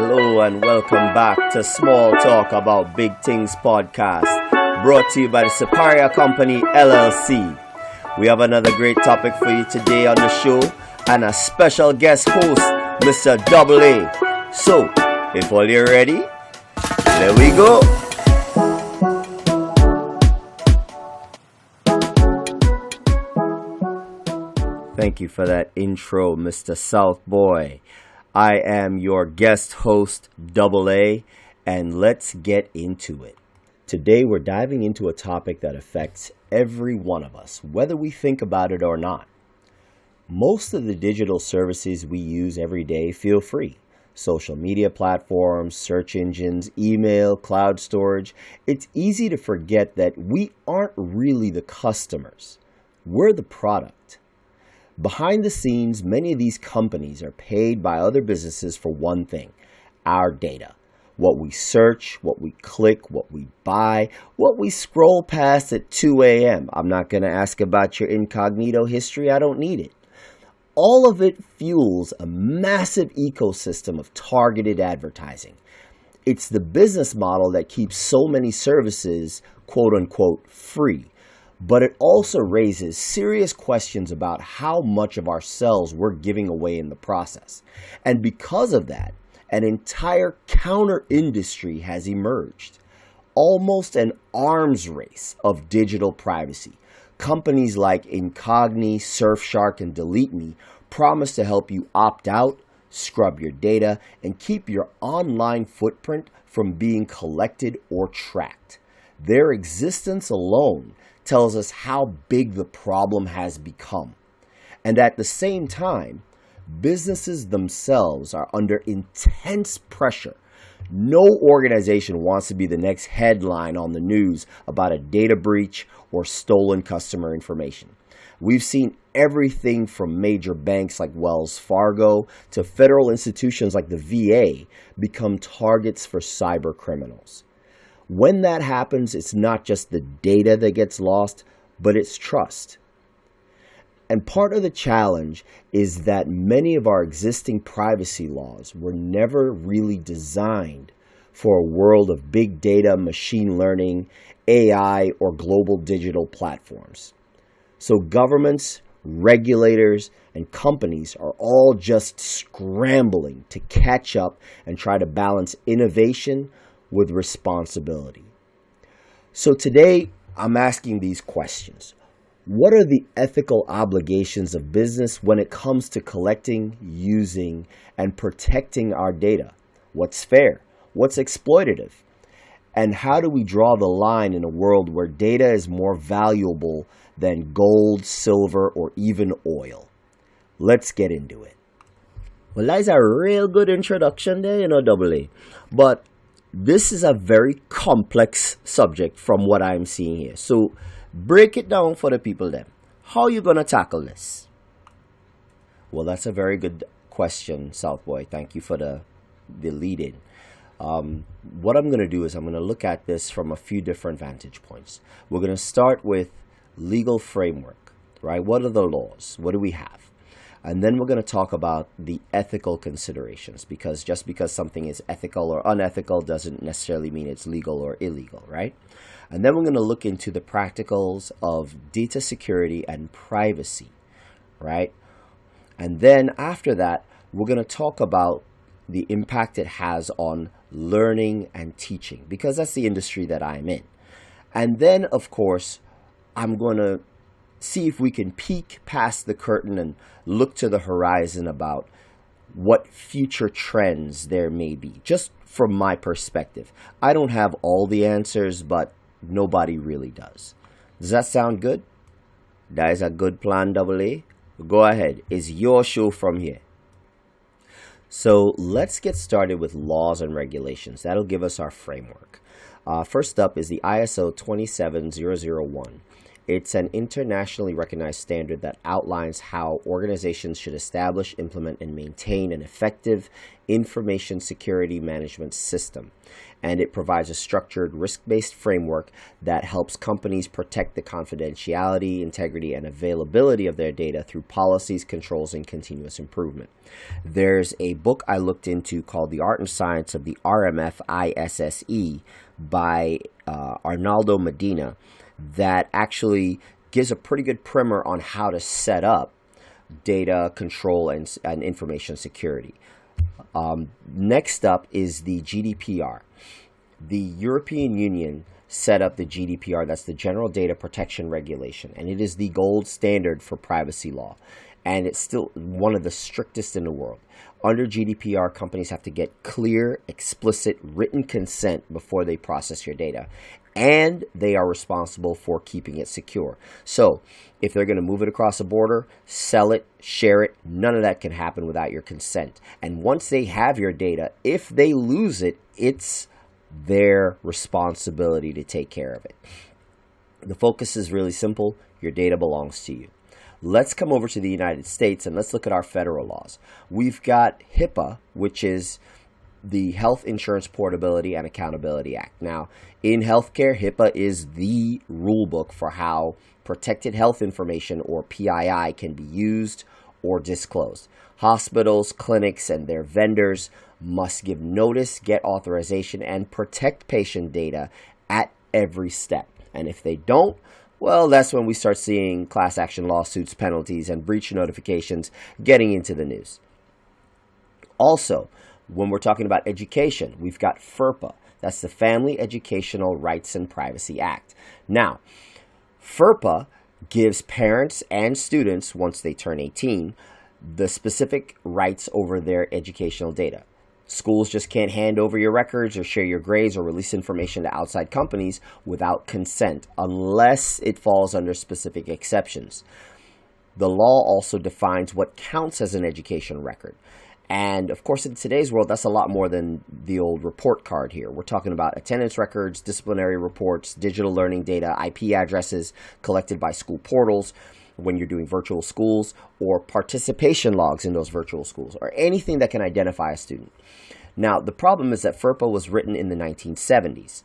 Hello and welcome back to Small Talk About Big Things podcast, brought to you by the Superior Company LLC. We have another great topic for you today on the show and a special guest host, Mr. Double A. So, if all you're ready, there we go. Thank you for that intro, Mr. Southboy. I am your guest host, Double A, and let's get into it. Today we're diving into a topic that affects every one of us, whether we think about it or not. Most of the digital services we use every day feel free. Social media platforms, search engines, email, cloud storage. It's easy to forget that we aren't really the customers. We're the product. Behind the scenes, many of these companies are paid by other businesses for one thing: our data. What we search, what we click, what we buy, what we scroll past at 2 a.m. I'm not going to ask about your incognito history. I don't need it. All of it fuels a massive ecosystem of targeted advertising. It's the business model that keeps so many services, quote unquote, free. But it also raises serious questions about how much of ourselves we're giving away in the process. And because of that, an entire counter industry has emerged. Almost an arms race of digital privacy. Companies like Incogni, Surfshark, and Delete Me promise to help you opt out, scrub your data, and keep your online footprint from being collected or tracked. Their existence alone tells us how big the problem has become. And at the same time, businesses themselves are under intense pressure. No organization wants to be the next headline on the news about a data breach or stolen customer information. We've seen everything from major banks like Wells Fargo to federal institutions like the VA become targets for cyber criminals. When that happens, it's not just the data that gets lost, but it's trust. And part of the challenge is that many of our existing privacy laws were never really designed for a world of big data, machine learning, AI, or global digital platforms. So governments, regulators, and companies are all just scrambling to catch up and try to balance innovation with responsibility. So today, I'm asking these questions. What are the ethical obligations of business when it comes to collecting, using, and protecting our data? What's fair? What's exploitative? And how do we draw the line in a world where data is more valuable than gold, silver, or even oil? Let's get into it. Well, that's a real good introduction there, Double A. But this is a very complex subject from what I'm seeing here. So break it down for the people then. How are you going to tackle this? Well, that's a very good question, Southboy. Thank you for the lead-in. What I'm going to do is I'm going to look at this from a few different vantage points. We're going to start with legal framework, right? What are the laws? What do we have? And then we're going to talk about the ethical considerations, because just because something is ethical or unethical doesn't necessarily mean it's legal or illegal, right? And then we're going to look into the practicals of data security and privacy, right? And then after that, we're going to talk about the impact it has on learning and teaching, because that's the industry that I'm in. And then, of course, I'm going to see if we can peek past the curtain and look to the horizon about what future trends there may be, just from my perspective. I don't have all the answers, but nobody really does. Does that sound good? That is a good plan, Double A. Go ahead. It's your show from here. So let's get started with laws and regulations. That'll give us our framework. First up is the ISO 27001. It's an internationally recognized standard that outlines how organizations should establish, implement, and maintain an effective information security management system. And it provides a structured, risk-based framework that helps companies protect the confidentiality, integrity, and availability of their data through policies, controls, and continuous improvement. There's a book I looked into called The Art and Science of the RMF ISSE by Arnaldo Medina that actually gives a pretty good primer on how to set up data control and information security. Next up is the GDPR. The European Union set up the GDPR, that's the General Data Protection Regulation, and it is the gold standard for privacy law. And it's still one of the strictest in the world. Under GDPR, companies have to get clear, explicit, written consent before they process your data. And they are responsible for keeping it secure. So if they're going to move it across the border, sell it, share it, none of that can happen without your consent. And once they have your data, if they lose it, it's their responsibility to take care of it. The focus is really simple. Your data belongs to you. Let's come over to the United States and let's look at our federal laws. We've got HIPAA, which is the Health Insurance Portability and Accountability Act. Now, in healthcare, HIPAA is the rule book for how protected health information, or PII, can be used or disclosed. Hospitals, clinics, and their vendors must give notice, get authorization, and protect patient data at every step. And if they don't, well, that's when we start seeing class action lawsuits, penalties, and breach notifications getting into the news. Also, when we're talking about education, we've got FERPA. That's the Family Educational Rights and Privacy Act. Now, FERPA gives parents and students, once they turn 18, the specific rights over their educational data. Schools just can't hand over your records or share your grades or release information to outside companies without consent, unless it falls under specific exceptions. The law also defines what counts as an education record. And of course, in today's world, that's a lot more than the old report card here. We're talking about attendance records, disciplinary reports, digital learning data, IP addresses collected by school portals when you're doing virtual schools, or participation logs in those virtual schools, or anything that can identify a student. Now, the problem is that FERPA was written in the 1970s,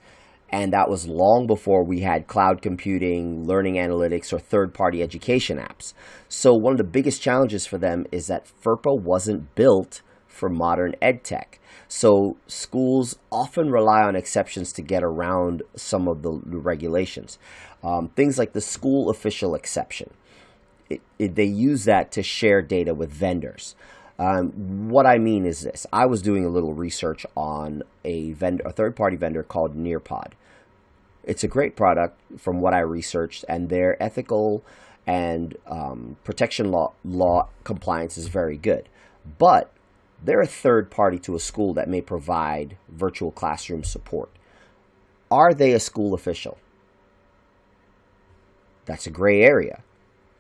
and that was long before we had cloud computing, learning analytics, or third-party education apps. So one of the biggest challenges for them is that FERPA wasn't built for modern ed tech. So schools often rely on exceptions to get around some of the regulations. Things like the school official exception. They use that to share data with vendors. What I mean is this. I was doing a little research on a third-party vendor called Nearpod. It's a great product from what I researched, and their ethical and protection law compliance is very good. But they're a third party to a school that may provide virtual classroom support. Are they a school official? That's a gray area.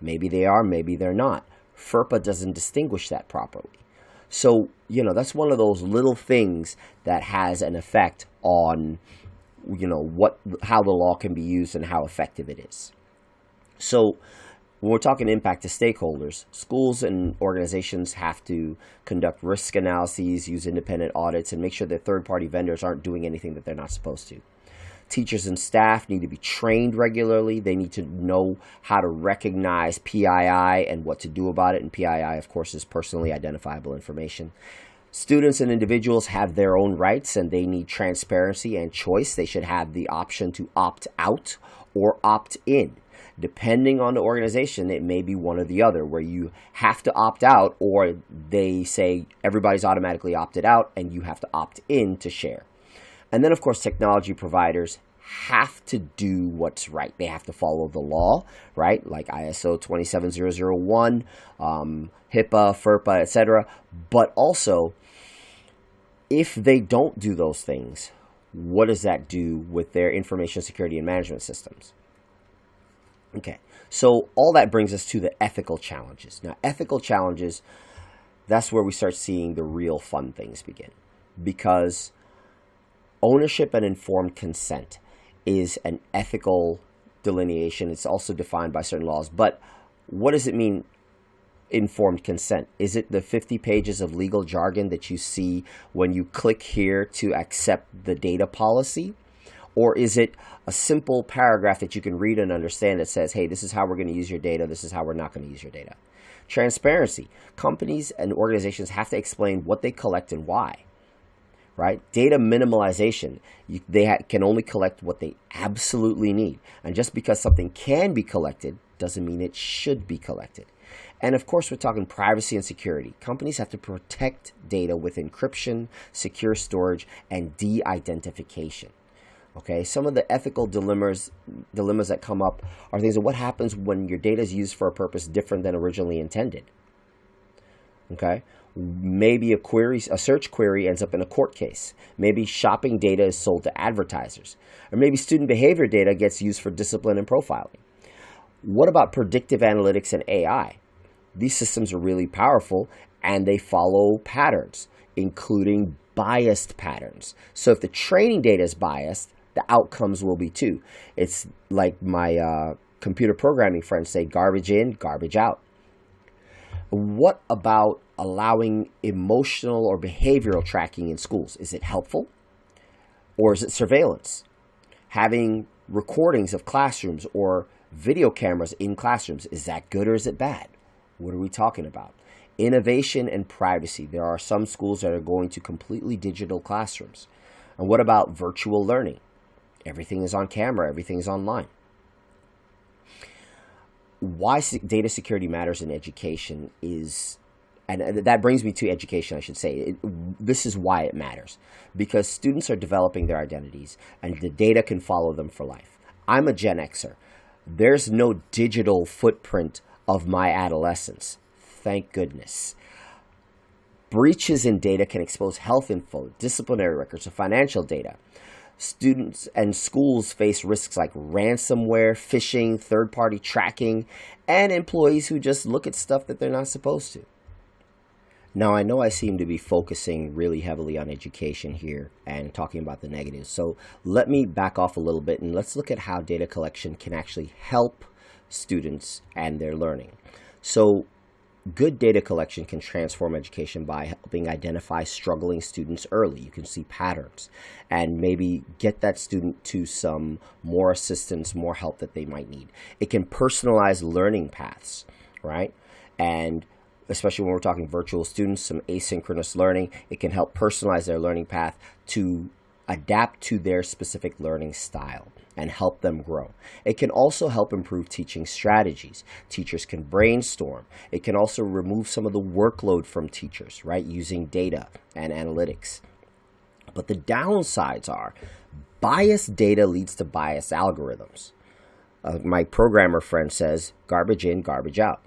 Maybe they are, maybe they're not. FERPA doesn't distinguish that properly. So, that's one of those little things that has an effect on, how the law can be used and how effective it is. So, when we're talking impact to stakeholders, schools and organizations have to conduct risk analyses, use independent audits, and make sure that third-party vendors aren't doing anything that they're not supposed to. Teachers and staff need to be trained regularly. They need to know how to recognize PII and what to do about it. And PII, of course, is personally identifiable information. Students and individuals have their own rights, and they need transparency and choice. They should have the option to opt out or opt in. Depending on the organization, it may be one or the other, where you have to opt out, or they say everybody's automatically opted out and you have to opt in to share. And then, of course, technology providers have to do what's right. They have to follow the law, right? Like ISO 27001, HIPAA, FERPA, etc. But also, if they don't do those things, what does that do with their information security and management systems? Okay, so all that brings us to the ethical challenges. Now, ethical challenges, that's where we start seeing the real fun things begin. Because ownership and informed consent is an ethical delineation. It's also defined by certain laws. But what does it mean, informed consent? Is it the 50 pages of legal jargon that you see when you click here to accept the data policy? Or is it a simple paragraph that you can read and understand that says, hey, this is how we're going to use your data, this is how we're not going to use your data? Transparency. Companies and organizations have to explain what they collect and why, right? Data minimalization. They can only collect what they absolutely need. And just because something can be collected doesn't mean it should be collected. And of course, we're talking privacy and security. Companies have to protect data with encryption, secure storage, and de-identification. Okay, some of the ethical dilemmas that come up are things of what happens when your data is used for a purpose different than originally intended. Okay, maybe a search query ends up in a court case. Maybe shopping data is sold to advertisers. Or maybe student behavior data gets used for discipline and profiling. What about predictive analytics and AI? These systems are really powerful and they follow patterns, including biased patterns. So if the training data is biased, the outcomes will be too. It's like my computer programming friends say, garbage in, garbage out. What about allowing emotional or behavioral tracking in schools? Is it helpful or is it surveillance? Having recordings of classrooms or video cameras in classrooms, is that good or is it bad? What are we talking about? Innovation and privacy. There are some schools that are going to completely digital classrooms. And what about virtual learning? Everything is on camera. Everything is online. Why data security matters in education is, and that brings me to education, I should say. This is why it matters. Because students are developing their identities, and the data can follow them for life. I'm a Gen Xer. There's no digital footprint of my adolescence. Thank goodness. Breaches in data can expose health info, disciplinary records, or financial data. Students and schools face risks like ransomware, phishing, third-party tracking, and employees who just look at stuff that they're not supposed to. Now, I know I seem to be focusing really heavily on education here and talking about the negatives. So let me back off a little bit and let's look at how data collection can actually help students and their learning. So good data collection can transform education by helping identify struggling students early. You can see patterns and maybe get that student to some more assistance, more help that they might need. It can personalize learning paths, right? And especially when we're talking virtual students, some asynchronous learning, it can help personalize their learning path to adapt to their specific learning style and help them grow. It can also help improve teaching strategies. Teachers can brainstorm. It can also remove some of the workload from teachers, right, using data and analytics. But the downsides are biased data leads to biased algorithms. My programmer friend says, garbage in, garbage out.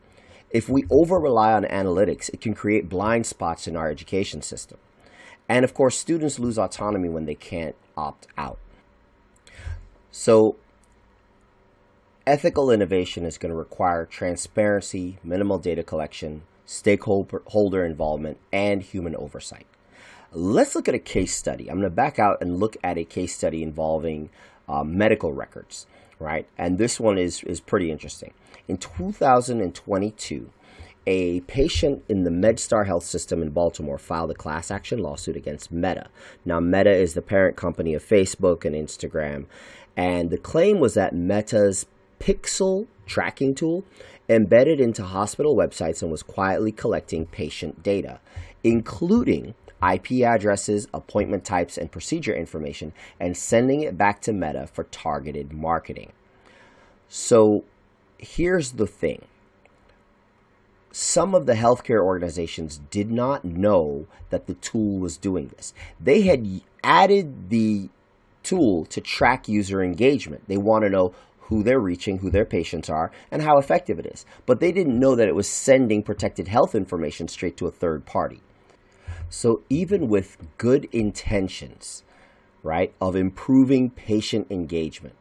If we over-rely on analytics, it can create blind spots in our education system. And of course, students lose autonomy when they can't opt out. So ethical innovation is going to require transparency, minimal data collection, stakeholder involvement, and human oversight. Let's look at a case study. I'm going to back out and look at a case study involving medical records, right? And this one is pretty interesting. In 2022, a patient in the MedStar Health System in Baltimore filed a class action lawsuit against Meta. Now, Meta is the parent company of Facebook and Instagram. And the claim was that Meta's Pixel tracking tool embedded into hospital websites and was quietly collecting patient data, including IP addresses, appointment types, and procedure information, and sending it back to Meta for targeted marketing. So here's the thing. Some of the healthcare organizations did not know that the tool was doing this. They had added the tool to track user engagement. They want to know who they're reaching, who their patients are, and how effective it is. But they didn't know that it was sending protected health information straight to a third party. So even with good intentions, right, of improving patient engagement,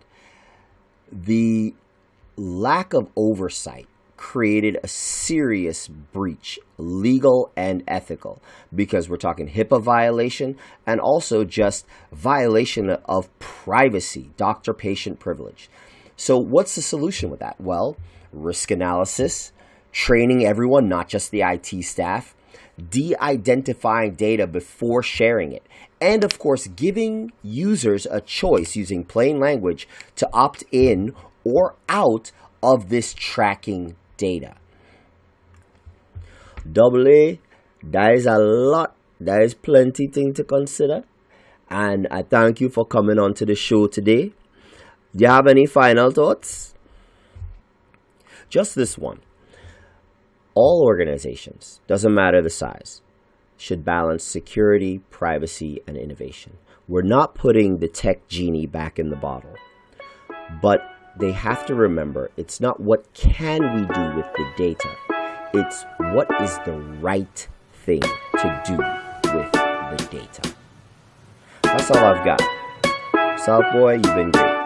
the lack of oversight created a serious breach, legal and ethical, because we're talking HIPAA violation and also just violation of privacy, doctor-patient privilege. So what's the solution with that? Well, risk analysis, training everyone, not just the IT staff, de-identifying data before sharing it, and of course, giving users a choice using plain language to opt in or out of this tracking data. Double A, that is a lot. There is plenty thing to consider. And I thank you for coming on to the show today. Do you have any final thoughts? Just this one. All organizations, doesn't matter the size, should balance security, privacy, and innovation. We're not putting the tech genie back in the bottle. But they have to remember, it's not what can we do with the data. It's what is the right thing to do with the data. That's all I've got. South Boy, you've been great.